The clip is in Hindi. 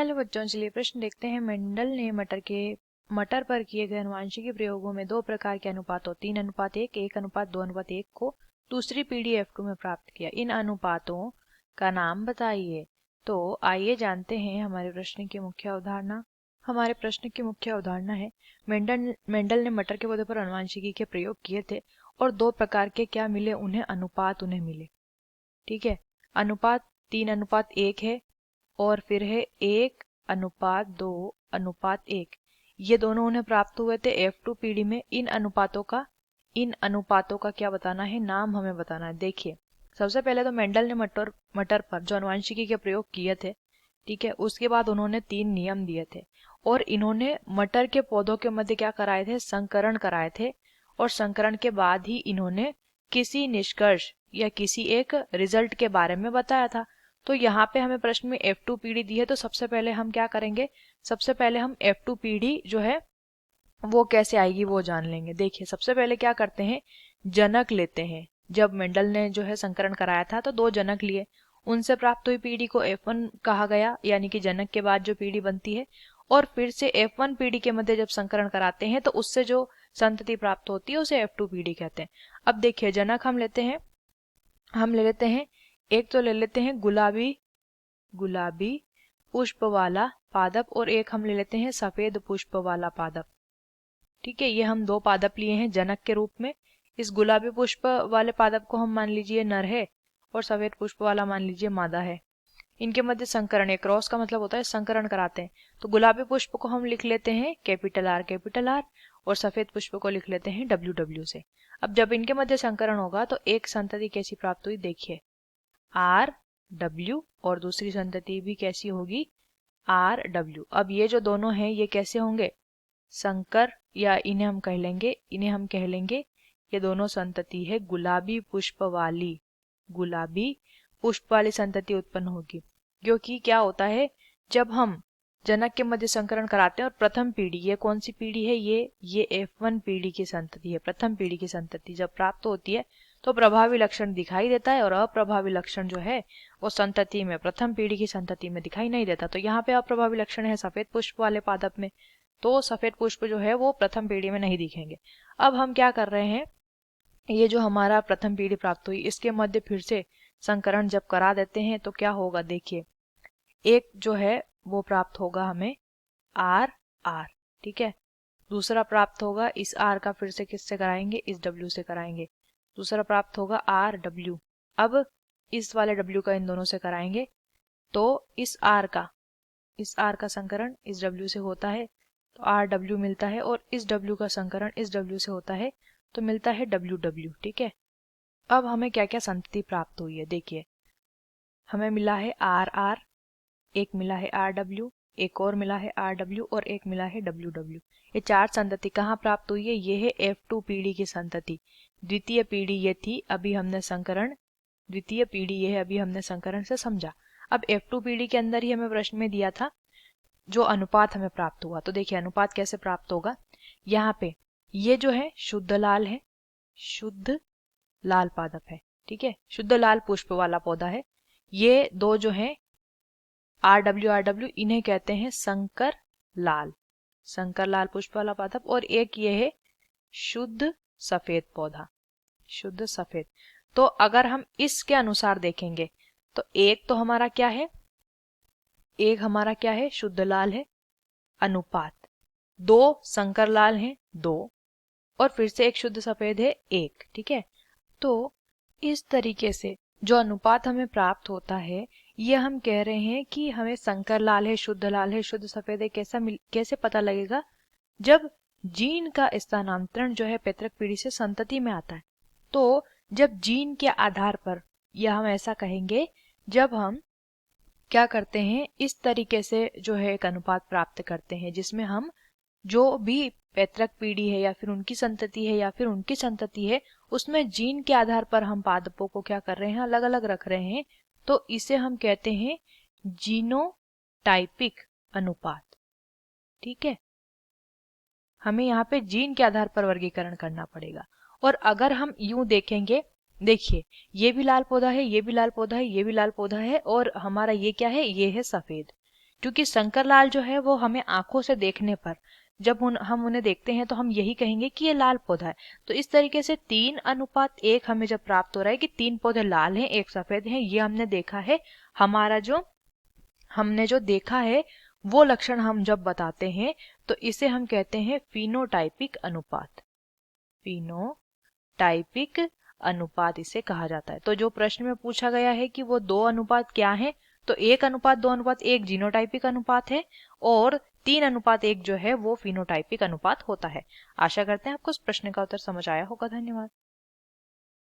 हेलो बच्चों, चलिए प्रश्न देखते हैं। मेंडल ने मटर पर किए गए आनुवंशिकी प्रयोगों में 2 प्रकार के अनुपातों 3:1, 1:2:1 को दूसरी पीढ़ी F2 में प्राप्त किया। इन अनुपातों का नाम बताइए। तो आइए जानते हैं हमारे प्रश्न की मुख्य अवधारणा। हमारे प्रश्न की मुख्य अवधारणा है मेंडल ने मटर के पौधे पर आनुवंशिकी के प्रयोग किए थे और 2 प्रकार के क्या मिले उन्हें, अनुपात उन्हें मिले। ठीक है, अनुपात 3:1 है और फिर है 1:2:1। ये दोनों उन्हें प्राप्त हुए थे F2 पीढ़ी में। इन अनुपातों का क्या बताना है, नाम हमें बताना है। देखिए, सबसे पहले तो मेंडल ने मटर पर जो आनुवंशिकी के प्रयोग किए थे, ठीक है, उसके बाद उन्होंने 3 नियम दिए थे और इन्होंने मटर के पौधों के मध्य क्या कराए थे, संकरण कराए थे। और संकरण के बाद ही इन्होंने किसी निष्कर्ष या किसी एक रिजल्ट के बारे में बताया था। तो यहाँ पे हमें प्रश्न में F2 पीढ़ी दी है, तो सबसे पहले हम क्या करेंगे, सबसे पहले हम F2 पीढ़ी जो है वो कैसे आएगी वो जान लेंगे। देखिए, सबसे पहले क्या करते हैं, जनक लेते हैं। जब मेंडल ने जो है संकरण कराया था तो 2 जनक लिए, उनसे प्राप्त हुई पीढ़ी को F1 कहा गया, यानी कि जनक के बाद जो पीढ़ी बनती है। और फिर से F1 पीढ़ी के मध्य जब संकरण कराते हैं तो उससे जो संतति प्राप्त होती है उसे F2 पीढ़ी कहते हैं। अब देखिए, जनक हम ले लेते हैं, एक तो ले लेते हैं गुलाबी पुष्प वाला पादप और एक हम ले लेते हैं सफेद पुष्प वाला पादप। ठीक है, ये हम 2 पादप लिए हैं जनक के रूप में। इस गुलाबी पुष्प वाले पादप को हम मान लीजिए नर है और सफेद पुष्प वाला मान लीजिए मादा है। इनके मध्य संकरण, एक क्रॉस का मतलब होता है संकरण कराते हैं। तो गुलाबी पुष्प को हम लिख लेते हैं कैपिटल R और सफेद पुष्प को लिख लेते हैं WW से। अब जब इनके मध्य संकरण होगा तो एक संतति कैसी प्राप्त हुई, देखिए RW, और दूसरी संतति भी कैसी होगी, RW। अब ये जो दोनों हैं ये कैसे होंगे, संकर, या इन्हें हम कह लेंगे ये दोनों संतति है गुलाबी पुष्प वाली संतति उत्पन्न होगी। क्योंकि क्या होता है, जब हम जनक के मध्य संकरण कराते हैं और प्रथम पीढ़ी, ये कौन सी पीढ़ी है, ये F1 पीढ़ी की संतति है। प्रथम पीढ़ी की संतति जब प्राप्त होती है तो प्रभावी लक्षण दिखाई देता है और अप्रभावी लक्षण जो है वो संतति में, प्रथम पीढ़ी की संतति में दिखाई नहीं देता। तो यहाँ पे अप्रभावी लक्षण है सफेद पुष्प वाले पादप में, तो सफेद पुष्प जो है वो प्रथम पीढ़ी में नहीं दिखेंगे। अब हम क्या कर रहे हैं, ये जो हमारा प्रथम पीढ़ी प्राप्त हुई इसके मध्य फिर से संकरण जब करा देते हैं तो क्या होगा, देखिए, एक जो है वो प्राप्त होगा हमें R। ठीक है, दूसरा प्राप्त होगा इस R का फिर से किससे कराएंगे, इस W से कराएंगे। दूसरा प्राप्त होगा RW। अब इस वाले W का इन दोनों से कराएंगे तो इस R का संकरण इस W से होता है तो RW मिलता है, और इस W का संकरण इस W से होता है तो मिलता है WW। ठीक है, अब हमें क्या क्या संतति प्राप्त हुई है, देखिए, हमें मिला है RR, एक मिला है RW, एक और मिला है RW और एक मिला है WW। ये 4 संतति कहाँ प्राप्त हुई है, ये है F2 पीढ़ी की संतति। द्वितीय पीढ़ी ये थी, अभी हमने संकरण से समझा। अब F2 पीढ़ी के अंदर ही हमें प्रश्न में दिया था जो अनुपात हमें प्राप्त हुआ। तो देखिए, अनुपात कैसे प्राप्त होगा, यहाँ पे ये जो है शुद्ध लाल पादप है। ठीक है, शुद्ध लाल पुष्प वाला पौधा है। ये 2 जो है RW इन्हें कहते हैं संकर लाल पुष्प वाला पादप, और एक ये है शुद्ध सफेद पौधा, शुद्ध सफेद। तो अगर हम इसके अनुसार देखेंगे तो एक तो हमारा क्या है, शुद्ध लाल है, अनुपात 2 संकर लाल हैं 2, और फिर से एक शुद्ध सफेद है 1। ठीक है, तो इस तरीके से जो अनुपात हमें प्राप्त होता है ये हम कह रहे हैं कि हमें संकर लाल है, शुद्ध सफेद है, कैसे पता लगेगा, जब जीन का स्थानांतरण जो है पैतृक पीढ़ी से संतति में आता है। तो जब जीन के आधार पर, या हम ऐसा कहेंगे, जब हम क्या करते हैं, इस तरीके से जो है एक अनुपात प्राप्त करते हैं जिसमें हम जो भी पैतृक पीढ़ी है या फिर उनकी संतति है उसमें जीन के आधार पर हम पादपों को क्या कर रहे हैं, अलग अलग रख रहे हैं, तो इसे हम कहते हैं जीनोटाइपिक अनुपात। ठीक है, हमें यहाँ पे जीन के आधार पर वर्गीकरण करना पड़ेगा। और अगर हम यूं देखेंगे, देखिए, ये भी लाल पौधा है, ये भी लाल पौधा है, ये भी लाल पौधा है, और हमारा ये क्या है, ये है सफेद। क्योंकि शंकर लाल जो है वो हमें आंखों से देखने पर, जब हम उन्हें देखते हैं तो हम यही कहेंगे कि ये लाल पौधा है। तो इस तरीके से 3:1 हमें जब प्राप्त हो रहा है कि 3 पौधे लाल हैं, एक सफेद है, ये हमने देखा है। हमारा जो हमने जो देखा है वो लक्षण हम जब बताते हैं तो इसे हम कहते हैं फिनोटाइपिक अनुपात। फिनोटाइपिक अनुपात इसे कहा जाता है। तो जो प्रश्न में पूछा गया है कि वो 2 अनुपात क्या है, तो 1:2:1 जीनोटाइपिक अनुपात है और 3:1 जो है वो फिनोटाइपिक अनुपात होता है। आशा करते हैं आपको इस प्रश्न का उत्तर समझ आया होगा। धन्यवाद।